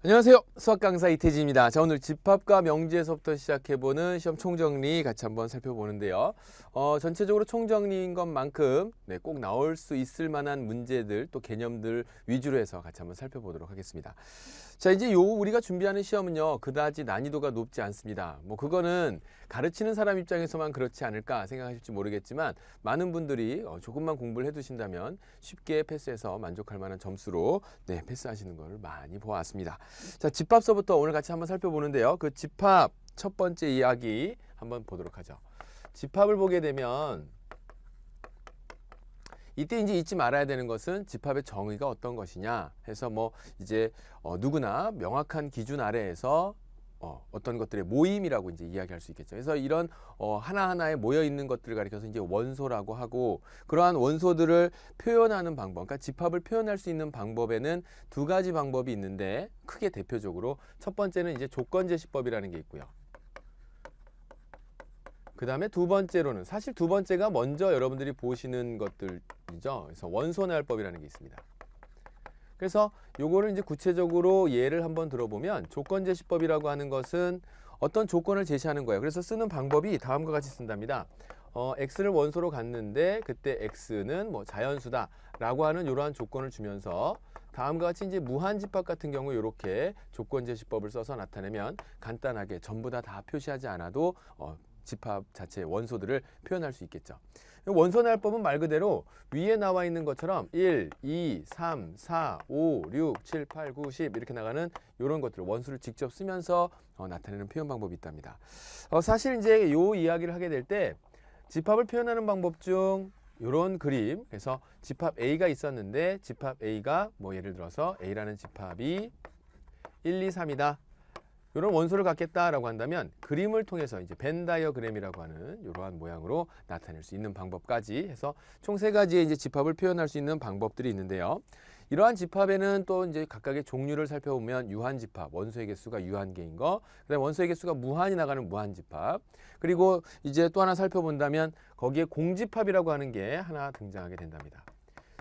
안녕하세요. 수학 강사 이태진입니다. 자, 오늘 집합과 명제에서부터 시작해보는 시험 총정리 같이 한번 살펴보는데요. 전체적으로 총정리인 것만큼 꼭 나올 수 있을 만한 문제들 또 개념들 위주로 해서 같이 한번 살펴보도록 하겠습니다. 자, 이제 우리가 준비하는 시험은요, 그다지 난이도가 높지 않습니다. 그거는 가르치는 사람 입장에서만 그렇지 않을까 생각하실지 모르겠지만 많은 분들이 조금만 공부를 해두신다면 쉽게 패스해서 만족할 만한 점수로 패스하시는 걸 많이 보았습니다. 자, 집합서부터 오늘 같이 한번 살펴보는데요. 그 집합 첫 번째 이야기 한번 보도록 하죠. 집합을 보게 되면 이때 이제 잊지 말아야 되는 것은 집합의 정의가 어떤 것이냐 해서 이제 누구나 명확한 기준 아래에서 어떤 것들의 모임이라고 이제 이야기할 수 있겠죠. 그래서 이런 하나하나에 모여 있는 것들을 가리켜서 이제 원소라고 하고, 그러한 원소들을 표현하는 방법, 그러니까 집합을 표현할 수 있는 방법에는 두 가지 방법이 있는데, 크게 대표적으로 첫 번째는 이제 조건제시법이라는 게 있고요. 그 다음에 두 번째로는, 사실 두 번째가 먼저 여러분들이 보시는 것들이죠. 그래서 원소나열법이라는 게 있습니다. 그래서 요거를 이제 구체적으로 예를 한번 들어보면, 조건제시법이라고 하는 것은 어떤 조건을 제시하는 거예요. 그래서 쓰는 방법이 다음과 같이 쓴답니다. x를 원소로 갖는데 그때 x는 자연수다 라고 하는 이러한 조건을 주면서 다음과 같이 이제 무한집합 같은 경우 이렇게 조건제시법을 써서 나타내면 간단하게 전부 다 표시하지 않아도 집합 자체의 원소들을 표현할 수 있겠죠. 원소나열법은 말 그대로 위에 나와 있는 것처럼 1, 2, 3, 4, 5, 6, 7, 8, 9, 10 이렇게 나가는 이런 것들 원수를 직접 쓰면서 나타내는 표현 방법이 있답니다. 사실 이제 요 이야기를 하게 될 때 집합을 표현하는 방법 중 이런 그림, 그래서 집합 A가 있었는데 집합 A가 예를 들어서 A라는 집합이 1, 2, 3이다. 이런 원소를 갖겠다라고 한다면 그림을 통해서 이제 벤 다이어그램이라고 하는 이러한 모양으로 나타낼 수 있는 방법까지 해서 총 세 가지의 이제 집합을 표현할 수 있는 방법들이 있는데요. 이러한 집합에는 또 이제 각각의 종류를 살펴보면 유한집합, 원소의 개수가 유한계인 거, 그다음에 원소의 개수가 무한이 나가는 무한집합, 그리고 이제 또 하나 살펴본다면 거기에 공집합이라고 하는 게 하나 등장하게 된답니다.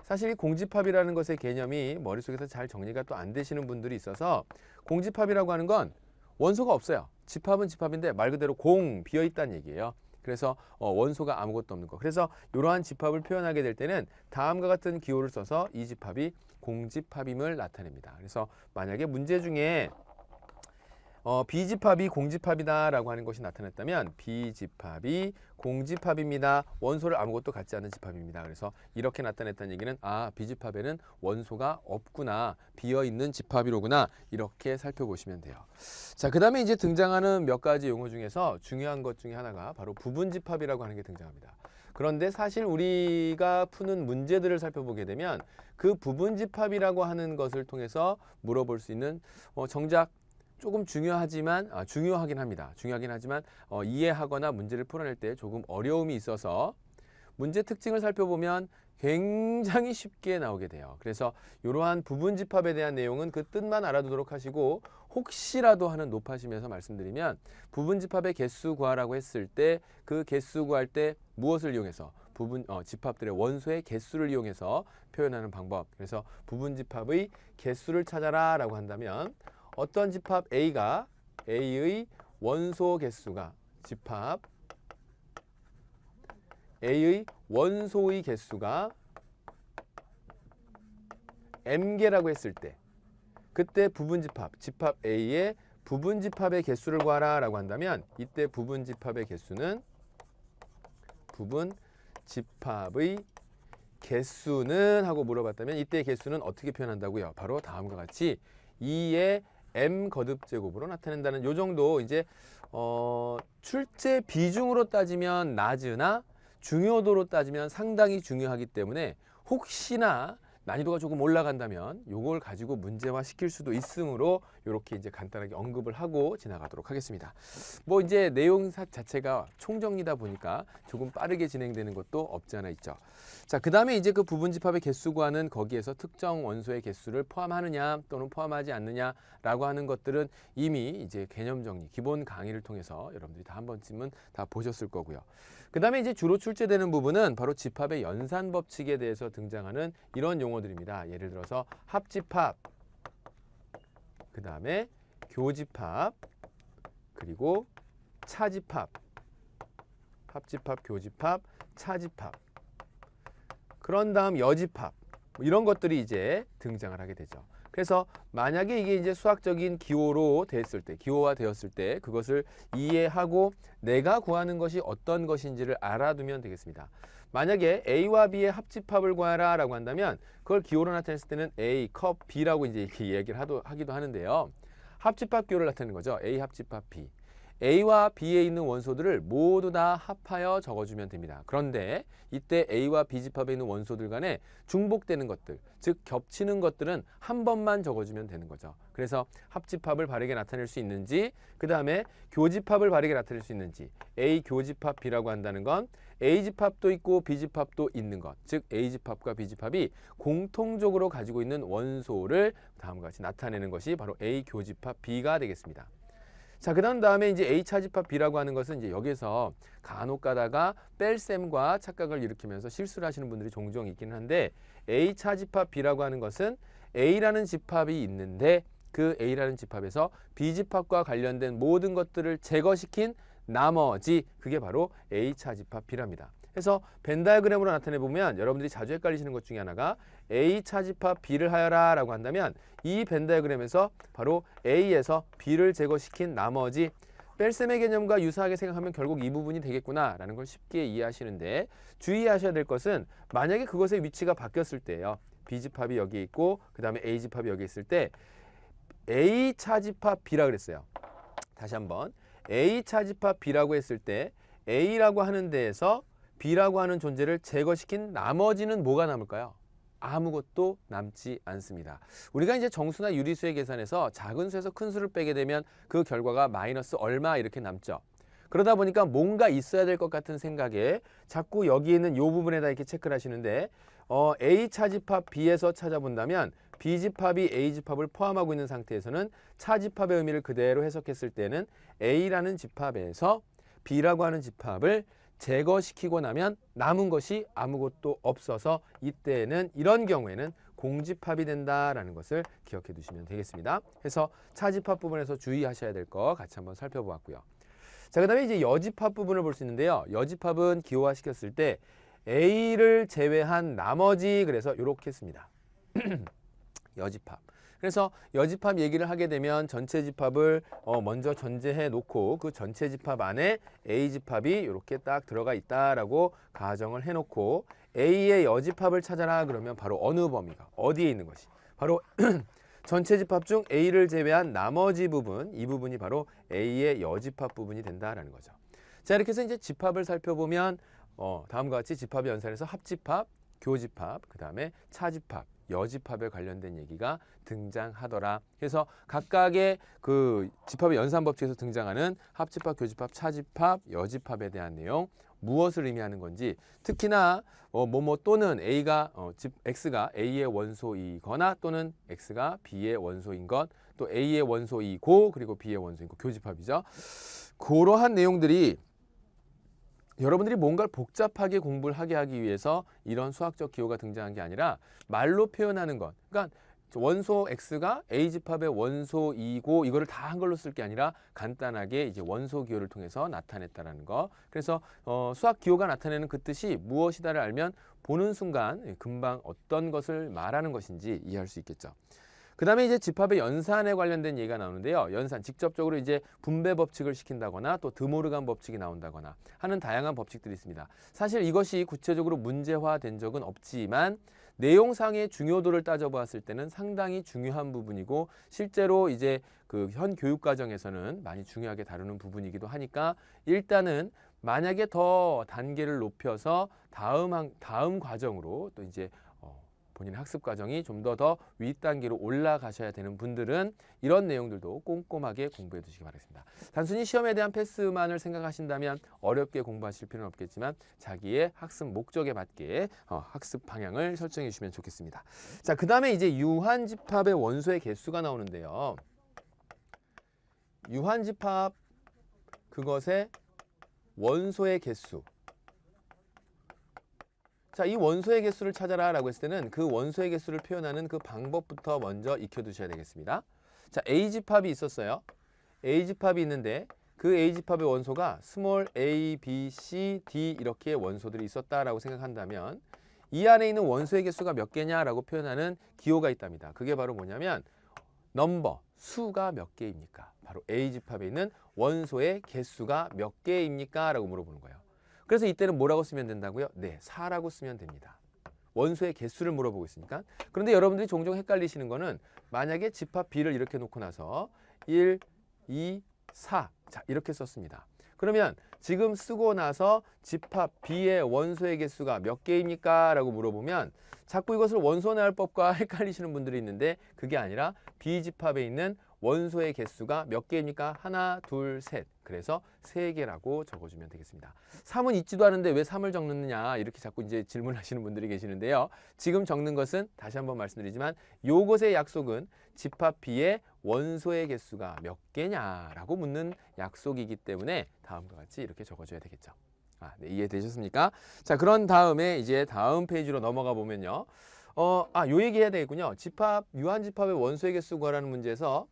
사실 이 공집합이라는 것의 개념이 머릿속에서 잘 정리가 또 안 되시는 분들이 있어서, 공집합이라고 하는 건 원소가 없어요. 집합은 집합인데 말 그대로 비어있다는 얘기예요. 그래서 원소가 아무것도 없는 거. 그래서 이러한 집합을 표현하게 될 때는 다음과 같은 기호를 써서 이 집합이 공집합임을 나타냅니다. 그래서 만약에 문제 중에 B집합이 공집합이다 라고 하는 것이 나타났다면 B집합이 공집합입니다. 원소를 아무것도 갖지 않는 집합입니다. 그래서 이렇게 나타냈다는 얘기는 B집합에는 원소가 없구나, 비어있는 집합이로구나, 이렇게 살펴보시면 돼요. 자, 그 다음에 이제 등장하는 몇 가지 용어 중에서 중요한 것 중에 하나가 바로 부분집합이라고 하는 게 등장합니다. 그런데 사실 우리가 푸는 문제들을 살펴보게 되면 그 부분집합이라고 하는 것을 통해서 물어볼 수 있는 정작 조금 중요하긴 합니다. 중요하긴 하지만 이해하거나 문제를 풀어낼 때 조금 어려움이 있어서 문제 특징을 살펴보면 굉장히 쉽게 나오게 돼요. 그래서 이러한 부분집합에 대한 내용은 그 뜻만 알아두도록 하시고, 혹시라도 하는 높아심에서 말씀드리면 부분집합의 개수 구하라고 했을 때 그 개수 구할 때 무엇을 이용해서 집합들의 원소의 개수를 이용해서 표현하는 방법, 그래서 부분집합의 개수를 찾아라 라고 한다면 어떤 집합 A가 A의 원소 개수가 집합 A의 원소의 개수가 M개라고 했을 때 그때 집합 A의 부분집합의 개수를 구하라 라고 한다면 이때 부분집합의 개수는 하고 물어봤다면 이때 개수는 어떻게 표현한다고요? 바로 다음과 같이 2의 M 거듭제곱으로 나타낸다는 요 정도, 이제 출제 비중으로 따지면 낮으나 중요도로 따지면 상당히 중요하기 때문에 혹시나 난이도가 조금 올라간다면 요걸 가지고 문제화 시킬 수도 있으므로 이렇게 이제 간단하게 언급을 하고 지나가도록 하겠습니다. 이제 내용 자체가 총정리다 보니까 조금 빠르게 진행되는 것도 없지 않아 있죠. 자, 그 다음에 이제 그 부분집합의 개수 구하는 거기에서 특정 원소의 개수를 포함하느냐 또는 포함하지 않느냐라고 하는 것들은 이미 이제 개념 정리, 기본 강의를 통해서 여러분들이 다 한 번쯤은 다 보셨을 거고요. 그 다음에 이제 주로 출제되는 부분은 바로 집합의 연산 법칙에 대해서 등장하는 이런 용어들입니다. 예를 들어서 합집합, 그 다음에 교집합, 그리고 차집합, 합집합, 교집합, 차집합. 그런 다음 여집합, 뭐 이런 것들이 이제 등장을 하게 되죠. 그래서 만약에 이게 이제 수학적인 기호로 됐을 때, 기호화 되었을 때 그것을 이해하고 내가 구하는 것이 어떤 것인지를 알아두면 되겠습니다. 만약에 A와 B의 합집합을 구하라 라고 한다면 그걸 기호로 나타냈을 때는 A, 컵, B라고 이제 이렇게 얘기를 하기도 하는데요. 합집합 기호를 나타내는 거죠. A 합집합 B. A와 B에 있는 원소들을 모두 다 합하여 적어주면 됩니다. 그런데 이때 A와 B 집합에 있는 원소들 간에 중복되는 것들, 즉 겹치는 것들은 한 번만 적어주면 되는 거죠. 그래서 합집합을 바르게 나타낼 수 있는지, 그 다음에 교집합을 바르게 나타낼 수 있는지, A 교집합 B라고 한다는 건 A 집합도 있고 B 집합도 있는 것, 즉 A 집합과 B 집합이 공통적으로 가지고 있는 원소를 다음과 같이 나타내는 것이 바로 A 교집합 B가 되겠습니다. 자, 그 다음에 이제 A 차집합 B라고 하는 것은 이제 여기서 간혹 가다가 뺄셈과 착각을 일으키면서 실수를 하시는 분들이 종종 있기는 한데, A 차집합 B라고 하는 것은 A라는 집합이 있는데 그 A라는 집합에서 B 집합과 관련된 모든 것들을 제거시킨 나머지, 그게 바로 A 차집합 B랍니다. 그래서 벤 다이어그램으로 나타내 보면 여러분들이 자주 헷갈리시는 것 중에 하나가 A 차집합 B를 하여라 라고 한다면 이 벤 다이어그램에서 바로 A에서 B를 제거시킨 나머지, 뺄셈의 개념과 유사하게 생각하면 결국 이 부분이 되겠구나 라는 걸 쉽게 이해하시는데, 주의하셔야 될 것은 만약에 그것의 위치가 바뀌었을 때예요. B 집합이 여기 있고 그 다음에 A 집합이 여기 있을 때 A 차집합 B라 그랬어요. 다시 한번, A 차집합 B라고 했을 때 A라고 하는 데에서 B라고 하는 존재를 제거시킨 나머지는 뭐가 남을까요? 아무것도 남지 않습니다. 우리가 이제 정수나 유리수의 계산에서 작은 수에서 큰 수를 빼게 되면 그 결과가 마이너스 얼마 이렇게 남죠. 그러다 보니까 뭔가 있어야 될 것 같은 생각에 자꾸 여기 있는 이 부분에다 이렇게 체크를 하시는데, A 차집합 B에서 찾아본다면 B 집합이 A 집합을 포함하고 있는 상태에서는 차집합의 의미를 그대로 해석했을 때는 A라는 집합에서 B라고 하는 집합을 제거시키고 나면 남은 것이 아무것도 없어서 이때는, 이런 경우에는 공집합이 된다라는 것을 기억해 두시면 되겠습니다. 그래서 차집합 부분에서 주의하셔야 될 거 같이 한번 살펴보았고요. 자, 그 다음에 이제 여집합 부분을 볼 수 있는데요. 여집합은 기호화 시켰을 때 A를 제외한 나머지, 그래서 이렇게 했습니다. 여집합. 그래서 여집합 얘기를 하게 되면 전체 집합을 먼저 전제해 놓고 그 전체 집합 안에 A 집합이 이렇게 딱 들어가 있다라고 가정을 해 놓고 A의 여집합을 찾아라 그러면 바로 어느 범위가 어디에 있는 것이, 바로 전체 집합 중 A를 제외한 나머지 부분, 이 부분이 바로 A의 여집합 부분이 된다라는 거죠. 자, 이렇게 해서 이제 집합을 살펴보면 다음과 같이 집합의 연산에서 합집합, 교집합, 그 다음에 차집합, 여집합에 관련된 얘기가 등장하더라. 그래서 각각의 그 집합의 연산 법칙에서 등장하는 합집합, 교집합, 차집합, 여집합에 대한 내용, 무엇을 의미하는 건지, 특히나 뭐뭐 또는 A가 X가 A의 원소이거나 또는 X가 B의 원소인 것, 또 A의 원소이고 그리고 B의 원소인 것, 교집합이죠. 그러한 내용들이 여러분들이 뭔가를 복잡하게 공부를 하기 위해서 이런 수학적 기호가 등장한 게 아니라 말로 표현하는 것. 그러니까 원소 X가 A 집합의 원소이고 이거를 다 한글로 쓸 게 아니라 간단하게 이제 원소 기호를 통해서 나타냈다라는 거. 그래서 수학 기호가 나타내는 그 뜻이 무엇이다를 알면 보는 순간 금방 어떤 것을 말하는 것인지 이해할 수 있겠죠. 그 다음에 이제 집합의 연산에 관련된 얘기가 나오는데요. 연산, 직접적으로 이제 분배 법칙을 시킨다거나 또 드모르간 법칙이 나온다거나 하는 다양한 법칙들이 있습니다. 사실 이것이 구체적으로 문제화된 적은 없지만 내용상의 중요도를 따져보았을 때는 상당히 중요한 부분이고 실제로 이제 그 현 교육과정에서는 많이 중요하게 다루는 부분이기도 하니까 일단은 만약에 더 단계를 높여서 다음 과정으로 또 이제 본인 학습 과정이 좀 더 윗단계로 올라가셔야 되는 분들은 이런 내용들도 꼼꼼하게 공부해 두시기 바라겠습니다. 단순히 시험에 대한 패스만을 생각하신다면 어렵게 공부하실 필요는 없겠지만 자기의 학습 목적에 맞게 학습 방향을 설정해 주시면 좋겠습니다. 자, 그 다음에 이제 유한집합의 원소의 개수가 나오는데요. 유한집합, 그것의 원소의 개수. 자, 이 원소의 개수를 찾아라 라고 했을 때는 그 원소의 개수를 표현하는 그 방법부터 먼저 익혀두셔야 되겠습니다. 자, A집합이 있었어요. A집합이 있는데 그 A집합의 원소가 스몰 a, b, c, d 이렇게 원소들이 있었다라고 생각한다면 이 안에 있는 원소의 개수가 몇 개냐라고 표현하는 기호가 있답니다. 그게 바로 뭐냐면 넘버, 수가 몇 개입니까? 바로 A집합에 있는 원소의 개수가 몇 개입니까? 라고 물어보는 거예요. 그래서 이때는 뭐라고 쓰면 된다고요? 네, 4라고 쓰면 됩니다. 원소의 개수를 물어보고 있으니까. 그런데 여러분들이 종종 헷갈리시는 거는 만약에 집합 B를 이렇게 놓고 나서 1, 2, 4 자, 이렇게 썼습니다. 그러면 지금 쓰고 나서 집합 B의 원소의 개수가 몇 개입니까? 라고 물어보면 자꾸 이것을 원소내활법과 헷갈리시는 분들이 있는데 그게 아니라 B집합에 있는 원소의 개수가 몇 개입니까? 하나, 둘, 셋. 그래서 3개라고 적어주면 되겠습니다. 3은 있지도 않은데 왜 3을 적느냐 이렇게 자꾸 이제 질문하시는 분들이 계시는데요. 지금 적는 것은 다시 한번 말씀드리지만 요것의 약속은 집합 B의 원소의 개수가 몇 개냐라고 묻는 약속이기 때문에 다음과 같이 이렇게 적어줘야 되겠죠. 네, 이해되셨습니까? 자, 그런 다음에 이제 다음 페이지로 넘어가 보면요. 요 얘기 해야 되겠군요. 유한집합의 원소의 개수 구하라는 문제에서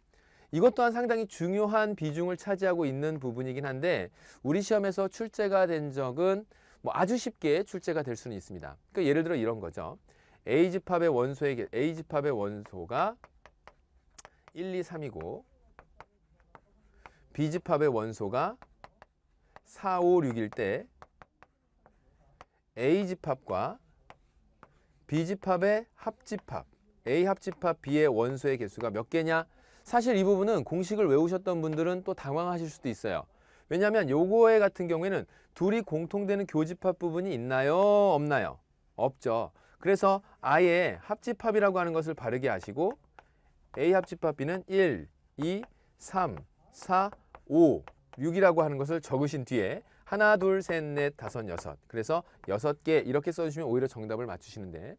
이것 또한 상당히 중요한 비중을 차지하고 있는 부분이긴 한데 우리 시험에서 출제가 된 적은 뭐 아주 쉽게 출제가 될 수는 있습니다. 그러니까 예를 들어 이런 거죠. A집합의 원소가 1, 2, 3이고 B집합의 원소가 4, 5, 6일 때 A집합과 B집합의 합집합, A 합집합 B의 원소의 개수가 몇 개냐? 사실 이 부분은 공식을 외우셨던 분들은 또 당황하실 수도 있어요. 왜냐하면 요거에 같은 경우에는 둘이 공통되는 교집합 부분이 있나요? 없나요? 없죠. 그래서 아예 합집합이라고 하는 것을 바르게 하시고 A 합집합 B는 1, 2, 3, 4, 5, 6이라고 하는 것을 적으신 뒤에 하나, 둘, 셋, 넷, 다섯, 여섯. 그래서 6개 이렇게 써주시면 오히려 정답을 맞추시는데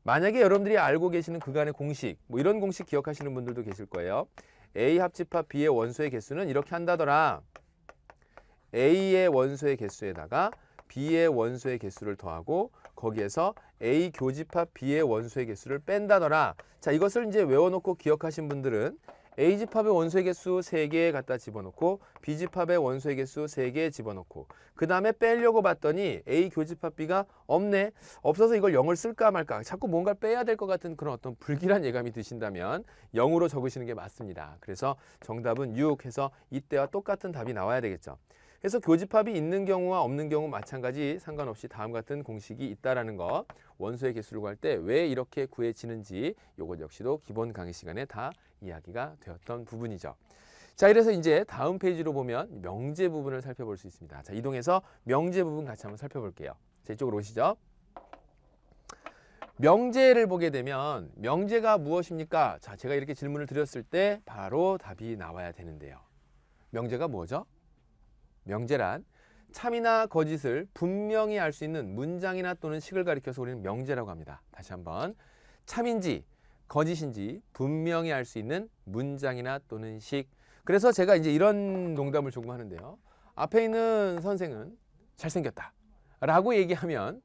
만약에 여러분들이 알고 계시는 그간의 공식, 뭐 이런 공식 기억하시는 분들도 계실 거예요. A 합집합 B의 원소의 개수는 이렇게 한다더라. A의 원소의 개수에다가 B의 원소의 개수를 더하고 거기에서 A 교집합 B의 원소의 개수를 뺀다더라. 자, 이것을 이제 외워놓고 기억하신 분들은 A집합의 원소의 개수 3개 갖다 집어넣고 B집합의 원소의 개수 3개 집어넣고 그 다음에 빼려고 봤더니 A 교집합 B가 없네. 없어서 이걸 0을 쓸까 말까. 자꾸 뭔가를 빼야 될 것 같은 그런 어떤 불길한 예감이 드신다면 0으로 적으시는 게 맞습니다. 그래서 정답은 6 해서 이때와 똑같은 답이 나와야 되겠죠. 그래서 교집합이 있는 경우와 없는 경우 마찬가지 상관없이 다음 같은 공식이 있다라는 거 원소의 개수를 구할 때 왜 이렇게 구해지는지 이것 역시도 기본 강의 시간에 다 이야기가 되었던 부분이죠. 자, 이래서 이제 다음 페이지로 보면 명제 부분을 살펴볼 수 있습니다. 자, 이동해서 명제 부분 같이 한번 살펴볼게요. 자, 이쪽으로 오시죠. 명제를 보게 되면 명제가 무엇입니까? 자, 제가 이렇게 질문을 드렸을 때 바로 답이 나와야 되는데요. 명제가 뭐죠? 명제란 참이나 거짓을 분명히 알 수 있는 문장이나 또는 식을 가리켜서 우리는 명제라고 합니다. 다시 한번 참인지 거짓인지 분명히 알 수 있는 문장이나 또는 식. 그래서 제가 이제 이런 농담을 조금 하는데요. 앞에 있는 선생은 잘생겼다 라고 얘기하면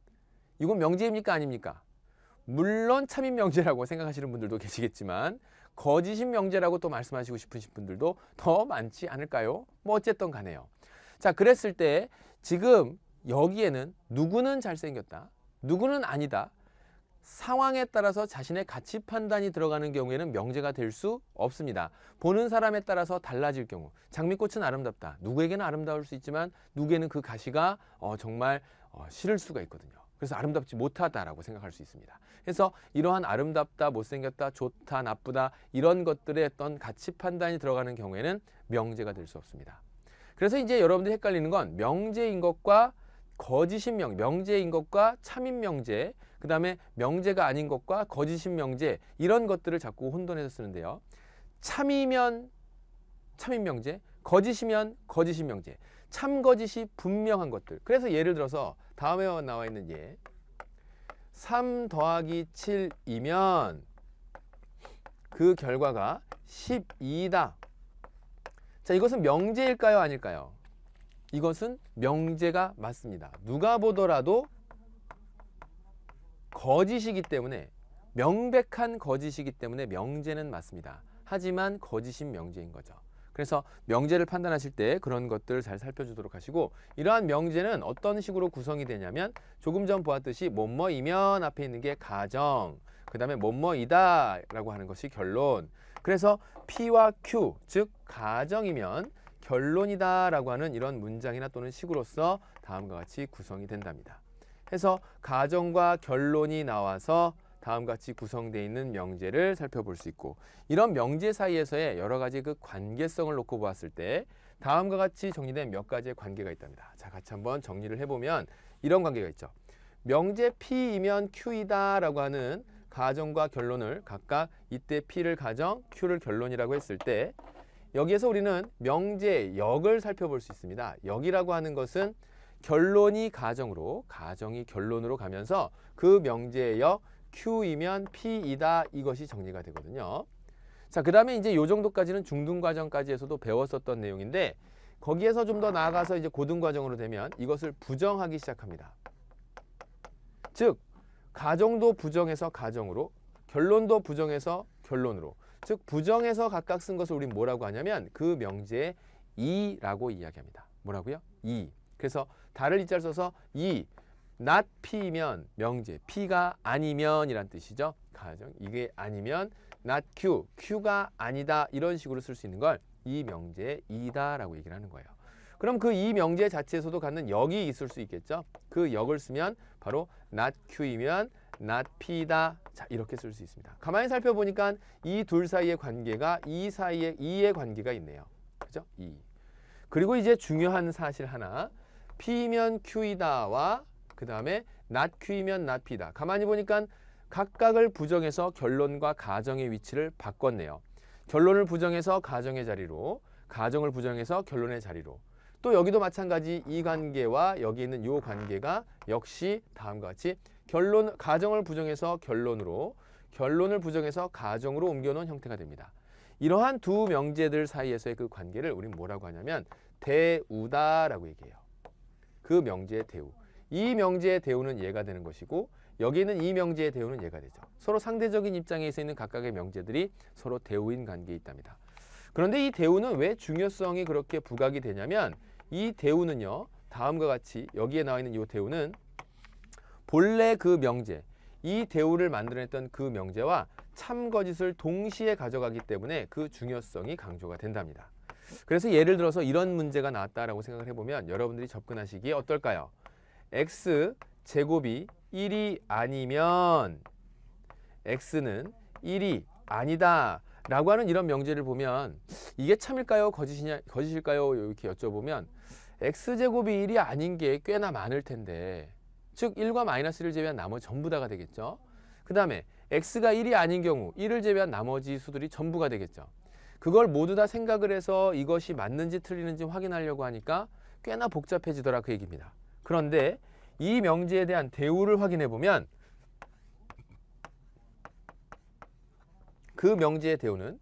이건 명제입니까 아닙니까? 물론 참인 명제라고 생각하시는 분들도 계시겠지만 거짓인 명제라고 또 말씀하시고 싶으신 분들도 더 많지 않을까요? 뭐 어쨌든 가네요. 자, 그랬을 때 지금 여기에는 누구는 잘생겼다, 누구는 아니다. 상황에 따라서 자신의 가치 판단이 들어가는 경우에는 명제가 될 수 없습니다. 보는 사람에 따라서 달라질 경우 장미꽃은 아름답다. 누구에게는 아름다울 수 있지만 누구에게는 그 가시가 정말 싫을 수가 있거든요. 그래서 아름답지 못하다라고 생각할 수 있습니다. 그래서 이러한 아름답다, 못생겼다, 좋다, 나쁘다 이런 것들의 어떤 가치 판단이 들어가는 경우에는 명제가 될 수 없습니다. 그래서 이제 여러분들이 헷갈리는 건 명제인 것과 거짓인 명제인 것과 참인 명제, 그 다음에 명제가 아닌 것과 거짓인 명제 이런 것들을 자꾸 혼돈해서 쓰는데요. 참이면 참인 명제, 거짓이면 거짓인 명제, 참거짓이 분명한 것들. 그래서 예를 들어서 다음에 나와 있는 예 3 더하기 7이면 그 결과가 12다. 자, 이것은 명제일까요 아닐까요? 이것은 명제가 맞습니다. 누가 보더라도 거짓이기 때문에 명백한 거짓이기 때문에 명제는 맞습니다. 하지만 거짓인 명제인 거죠. 그래서 명제를 판단하실 때 그런 것들 잘 살펴주도록 하시고, 이러한 명제는 어떤 식으로 구성이 되냐면 조금 전 보았듯이 뭐뭐이면 앞에 있는 게 가정, 그 다음에 뭐뭐이다 라고 하는 것이 결론. 그래서 P와 Q, 즉 가정이면 결론이다 라고 하는 이런 문장이나 또는 식으로서 다음과 같이 구성이 된답니다. 해서 가정과 결론이 나와서 다음과 같이 구성되어 있는 명제를 살펴볼 수 있고, 이런 명제 사이에서의 여러 가지 그 관계성을 놓고 보았을 때 다음과 같이 정리된 몇 가지의 관계가 있답니다. 자, 같이 한번 정리를 해보면 이런 관계가 있죠. 명제 P이면 Q이다 라고 하는 가정과 결론을 각각 이때 P를 가정, Q를 결론이라고 했을 때, 여기에서 우리는 명제 역을 살펴볼 수 있습니다. 역이라고 하는 것은 결론이 가정으로, 가정이 결론으로 가면서 그 명제의 역 Q이면 P이다, 이것이 정리가 되거든요. 자, 그 다음에 이제 요 정도까지는 중등과정까지에서도 배웠었던 내용인데, 거기에서 좀 더 나아가서 이제 고등과정으로 되면 이것을 부정하기 시작합니다. 즉 가정도 부정해서 가정으로, 결론도 부정해서 결론으로, 즉 부정해서 각각 쓴 것을 우린 뭐라고 하냐면 그 명제의 이라고 이야기합니다. 뭐라고요? 이. 그래서 다를 이자를 써서 이, not P면 명제, P가 아니면 이란 뜻이죠. 가정, 이게 아니면 not Q, Q가 아니다, 이런 식으로 쓸 수 있는 걸 이 명제의 이다 라고 얘기를 하는 거예요. 그럼 그 이 명제 자체에서도 갖는 역이 있을 수 있겠죠. 그 역을 쓰면 바로 not Q이면 not P다. 자, 이렇게 쓸 수 있습니다. 가만히 살펴보니까 이 둘 사이의 관계가 이 사이에 이의 관계가 있네요. 그죠? 이. 그리고 이제 중요한 사실 하나, P면 Q이다와 그 다음에 not Q이면 not P다. 가만히 보니까 각각을 부정해서 결론과 가정의 위치를 바꿨네요. 결론을 부정해서 가정의 자리로, 가정을 부정해서 결론의 자리로. 또 여기도 마찬가지 이 관계와 여기 있는 이 관계가 역시 다음과 같이 결론, 가정을 부정해서 결론으로, 결론을 부정해서 가정으로 옮겨놓은 형태가 됩니다. 이러한 두 명제들 사이에서의 그 관계를 우린 뭐라고 하냐면 대우다라고 얘기해요. 그 명제의 대우. 이 명제의 대우는 얘가 되는 것이고, 여기 있는 이 명제의 대우는 얘가 되죠. 서로 상대적인 입장에 있는 각각의 명제들이 서로 대우인 관계에 있답니다. 그런데 이 대우는 왜 중요성이 그렇게 부각이 되냐면, 이 대우는요, 다음과 같이 여기에 나와 있는 이 대우는 본래 그 명제, 이 대우를 만들어냈던 그 명제와 참거짓을 동시에 가져가기 때문에 그 중요성이 강조가 된답니다. 그래서 예를 들어서 이런 문제가 나왔다라고 생각을 해보면 여러분들이 접근하시기에 어떨까요? x 제곱이 1이 아니면 x는 1이 아니다 라고 하는 이런 명제를 보면 이게 참일까요? 거짓일까요? 이렇게 여쭤보면 x제곱이 1이 아닌 게 꽤나 많을 텐데, 즉 1과 마이너스를 제외한 나머지 전부 다가 되겠죠. 그 다음에 x가 1이 아닌 경우 1을 제외한 나머지 수들이 전부가 되겠죠. 그걸 모두 다 생각을 해서 이것이 맞는지 틀리는지 확인하려고 하니까 꽤나 복잡해지더라, 그 얘기입니다. 그런데 이 명제에 대한 대우를 확인해 보면 그 명제의 대우는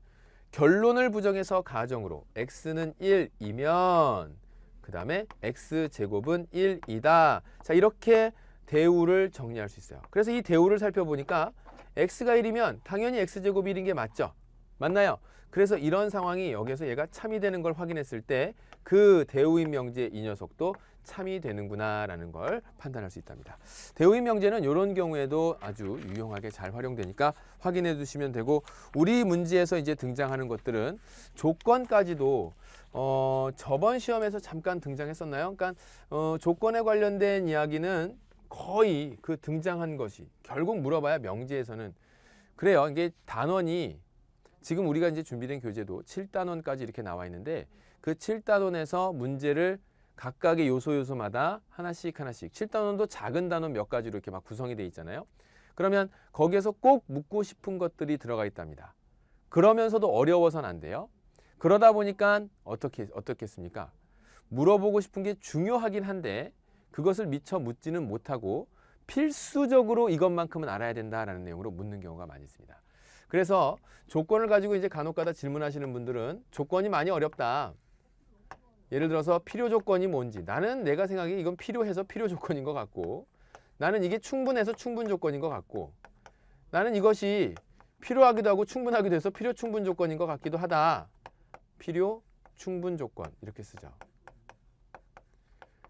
결론을 부정해서 가정으로 x는 1이면 그 다음에 x제곱은 1이다. 자, 이렇게 대우를 정리할 수 있어요. 그래서 이 대우를 살펴보니까 x가 1이면 당연히 x제곱이 1인 게 맞죠? 맞나요? 그래서 이런 상황이 여기서 얘가 참이 되는 걸 확인했을 때 그 대우인 명제 이 녀석도 참이 되는구나 라는 걸 판단할 수 있답니다. 대우인 명제는 이런 경우에도 아주 유용하게 잘 활용되니까 확인해 두시면 되고, 우리 문제에서 이제 등장하는 것들은 조건까지도 저번 시험에서 잠깐 등장했었나요? 그러니까 조건에 관련된 이야기는 거의 그 등장한 것이 결국 물어봐야 명제에서는 그래요. 이게 단원이 지금 우리가 이제 준비된 교재도 7단원까지 이렇게 나와 있는데, 그 7단원에서 문제를 각각의 요소마다 하나씩 7단원도 작은 단원 몇 가지로 이렇게 막 구성이 되어 있잖아요. 그러면 거기에서 꼭 묻고 싶은 것들이 들어가 있답니다. 그러면서도 어려워서는 안 돼요. 그러다 보니까 어떻겠습니까? 물어보고 싶은 게 중요하긴 한데 그것을 미처 묻지는 못하고 필수적으로 이것만큼은 알아야 된다라는 내용으로 묻는 경우가 많이 있습니다. 그래서 조건을 가지고 이제 간혹가다 질문하시는 분들은 조건이 많이 어렵다. 예를 들어서 필요 조건이 뭔지, 나는 내가 생각에 이건 필요해서 필요 조건인 것 같고, 나는 이게 충분해서 충분 조건인 것 같고, 나는 이것이 필요하기도 하고 충분하기도 해서 필요 충분 조건인 것 같기도 하다. 필요 충분 조건 이렇게 쓰죠.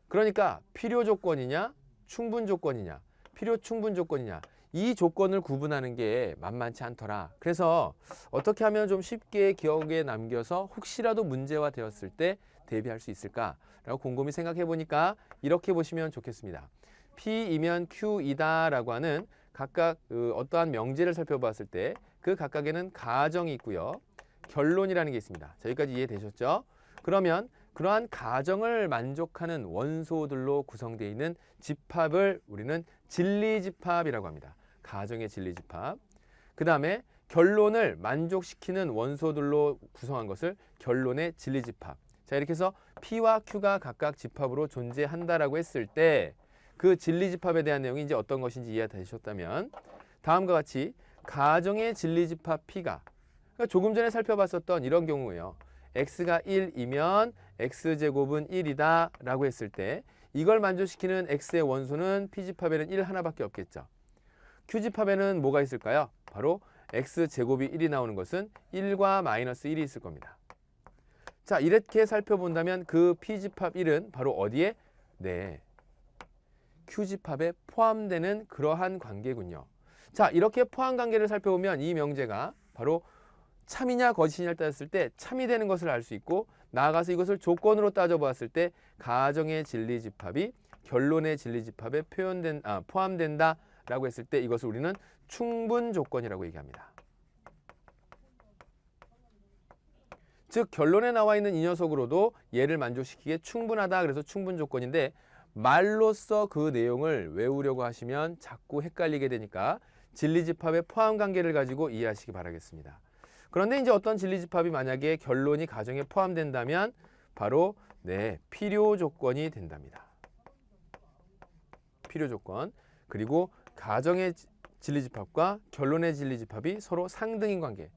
그러니까 필요 조건이냐 충분 조건이냐 필요 충분 조건이냐 이 조건을 구분하는 게 만만치 않더라. 그래서 어떻게 하면 좀 쉽게 기억에 남겨서 혹시라도 문제화 되었을 때 대비할 수 있을까라고 곰곰이 생각해 보니까 이렇게 보시면 좋겠습니다. P이면 Q이다 라고 하는 각각 어떠한 명제를 살펴봤을 때 그 각각에는 가정이 있고요. 결론이라는 게 있습니다. 자, 여기까지 이해되셨죠? 그러면 그러한 가정을 만족하는 원소들로 구성되어 있는 집합을 우리는 진리집합이라고 합니다. 가정의 진리집합. 그 다음에 결론을 만족시키는 원소들로 구성한 것을 결론의 진리집합. 자, 이렇게 해서 P와 Q가 각각 집합으로 존재한다라고 했을 때 그 진리집합에 대한 내용이 이제 어떤 것인지 이해가 되셨다면 다음과 같이 가정의 진리집합 P가 그러니까 조금 전에 살펴봤었던 이런 경우예요. x가 1이면 x제곱은 1이다 라고 했을 때 이걸 만족시키는 x의 원소는 P집합에는 1 하나밖에 없겠죠. Q집합에는 뭐가 있을까요? 바로 x제곱이 1이 나오는 것은 1과 마이너스 1이 있을 겁니다. 자, 이렇게 살펴본다면 그 P집합 1은 바로 어디에? 네, Q집합에 포함되는 그러한 관계군요. 자, 이렇게 포함 관계를 살펴보면 이 명제가 바로 참이냐 거짓이냐를 따졌을 때 참이 되는 것을 알 수 있고 나아가서 이것을 조건으로 따져보았을 때 가정의 진리집합이 결론의 진리집합에 포함된다라고 했을 때 이것을 우리는 충분 조건이라고 얘기합니다. 즉 결론에 나와 있는 이 녀석으로도 얘를 만족시키기에 충분하다. 그래서 충분 조건인데 말로써 그 내용을 외우려고 하시면 자꾸 헷갈리게 되니까 진리집합의 포함 관계를 가지고 이해하시기 바라겠습니다. 그런데 이제 어떤 진리집합이 만약에 결론이 가정에 포함된다면 바로 네, 필요 조건이 된답니다. 필요 조건. 그리고 가정의 진리집합과 결론의 진리집합이 서로 상등인 관계.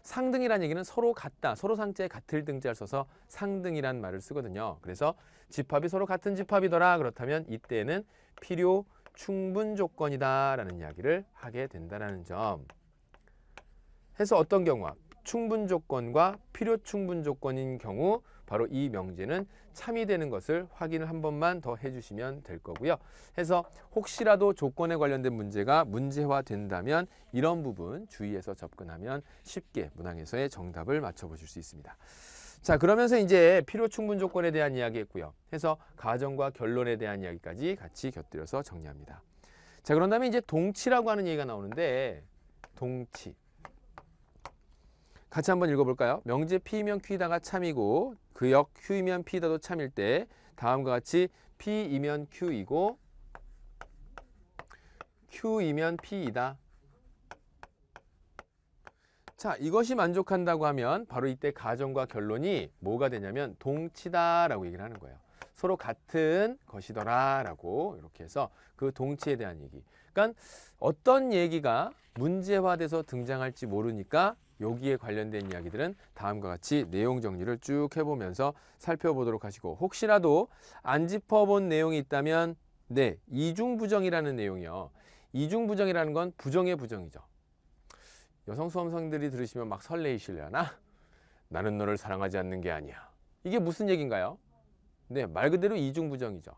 상등이라는 얘기는 서로 같다. 서로 상자에 같을 등자를 써서 상등이란 말을 쓰거든요. 그래서 집합이 서로 같은 집합이더라. 그렇다면 이때는 필요 충분 조건이다 라는 이야기를 하게 된다는 점. 해서 어떤 경우와 충분 조건과 필요 충분 조건인 경우 바로 이 명제는 참이 되는 것을 확인을 한 번만 더 해주시면 될 거고요. 해서 혹시라도 조건에 관련된 문제가 문제화 된다면 이런 부분 주의해서 접근하면 쉽게 문항에서의 정답을 맞춰보실 수 있습니다. 자, 그러면서 이제 필요 충분 조건에 대한 이야기 했고요. 해서 가정과 결론에 대한 이야기까지 같이 곁들여서 정리합니다. 자, 그런 다음에 이제 동치라고 하는 얘기가 나오는데 동치. 같이 한번 읽어볼까요? 명제 P이면 Q이다가 참이고 그 역 Q이면 P이다도 참일 때 다음과 같이 P이면 Q이고 Q이면 P이다. 자, 이것이 만족한다고 하면 바로 이때 가정과 결론이 뭐가 되냐면 동치다라고 얘기를 하는 거예요. 서로 같은 것이더라 라고 이렇게 해서 그 동치에 대한 얘기. 그러니까 어떤 얘기가 문제화돼서 등장할지 모르니까 여기에 관련된 이야기들은 다음과 같이 내용 정리를 쭉 해보면서 살펴보도록 하시고 혹시라도 안 짚어본 내용이 있다면 네, 이중부정이라는 내용이요. 이중부정이라는 건 부정의 부정이죠. 여성 수험생들이 들으시면 막 설레이시려나? 나는 너를 사랑하지 않는 게 아니야. 이게 무슨 얘기인가요? 네, 말 그대로 이중부정이죠.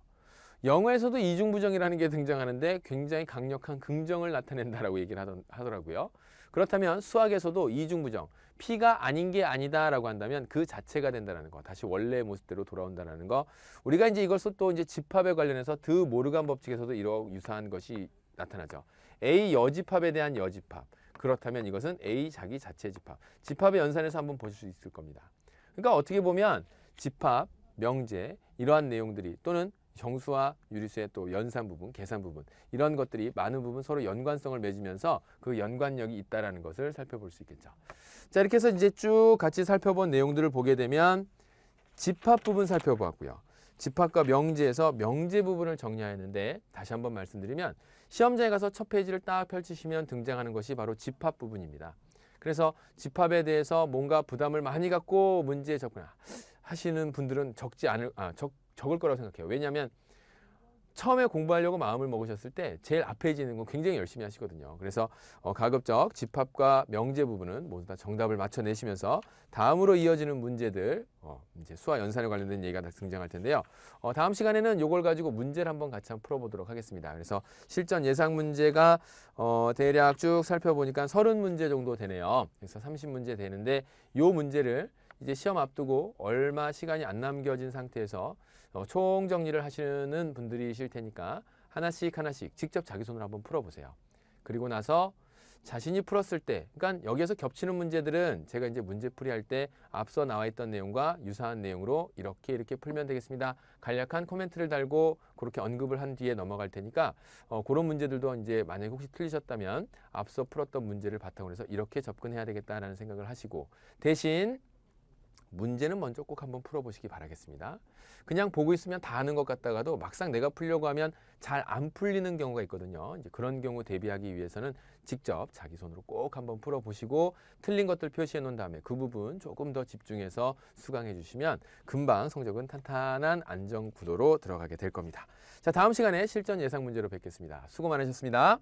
영어에서도 이중부정이라는 게 등장하는데 굉장히 강력한 긍정을 나타낸다라고 얘기를 하더라고요. 그렇다면 수학에서도 이중부정, P가 아닌 게 아니다라고 한다면 그 자체가 된다는 거, 다시 원래의 모습대로 돌아온다는 거. 우리가 이제 이것을 또 이제 집합에 관련해서 드 모르간 법칙에서도 이런 유사한 것이 나타나죠. A 여집합에 대한 여집합. 그렇다면 이것은 A 자기 자체 집합. 집합의 연산에서 한번 보실 수 있을 겁니다. 그러니까 어떻게 보면 집합, 명제 이러한 내용들이 또는 정수와 유리수의 또 연산 부분, 계산 부분 이런 것들이 많은 부분 서로 연관성을 맺으면서 그 연관력이 있다라는 것을 살펴볼 수 있겠죠. 자, 이렇게 해서 이제 쭉 같이 살펴본 내용들을 보게 되면 집합 부분 살펴보았고요. 집합과 명제에서 명제 부분을 정리하였는데 다시 한번 말씀드리면 시험장에 가서 첫 페이지를 딱 펼치시면 등장하는 것이 바로 집합 부분입니다. 그래서 집합에 대해서 뭔가 부담을 많이 갖고 문제에 접근하시는 분들은 적을 거라고 생각해요. 왜냐하면 처음에 공부하려고 마음을 먹으셨을 때 제일 앞에 있는 건 굉장히 열심히 하시거든요. 그래서 가급적 집합과 명제 부분은 모두 다 정답을 맞춰내시면서 다음으로 이어지는 문제들, 이제 수와 연산에 관련된 얘기가 등장할 텐데요. 다음 시간에는 이걸 가지고 문제를 한번 같이 한번 풀어보도록 하겠습니다. 그래서 실전 예상 문제가 대략 쭉 살펴보니까 30문제 정도 되네요. 그래서 30문제 되는데 이 문제를 이제 시험 앞두고 얼마 시간이 안 남겨진 상태에서 총 정리를 하시는 분들이실 테니까 하나씩 하나씩 직접 자기 손으로 한번 풀어보세요. 그리고 나서 자신이 풀었을 때, 그러니까 여기에서 겹치는 문제들은 제가 이제 문제풀이 할 때 앞서 나와 있던 내용과 유사한 내용으로 이렇게 풀면 되겠습니다. 간략한 코멘트를 달고 그렇게 언급을 한 뒤에 넘어갈 테니까 그런 문제들도 이제 만약에 혹시 틀리셨다면 앞서 풀었던 문제를 바탕으로 해서 이렇게 접근해야 되겠다라는 생각을 하시고, 대신 문제는 먼저 꼭 한번 풀어보시기 바라겠습니다. 그냥 보고 있으면 다 아는 것 같다가도 막상 내가 풀려고 하면 잘 안 풀리는 경우가 있거든요. 이제 그런 경우 대비하기 위해서는 직접 자기 손으로 꼭 한번 풀어보시고 틀린 것들 표시해 놓은 다음에 그 부분 조금 더 집중해서 수강해 주시면 금방 성적은 탄탄한 안정 구도로 들어가게 될 겁니다. 자, 다음 시간에 실전 예상 문제로 뵙겠습니다. 수고 많으셨습니다.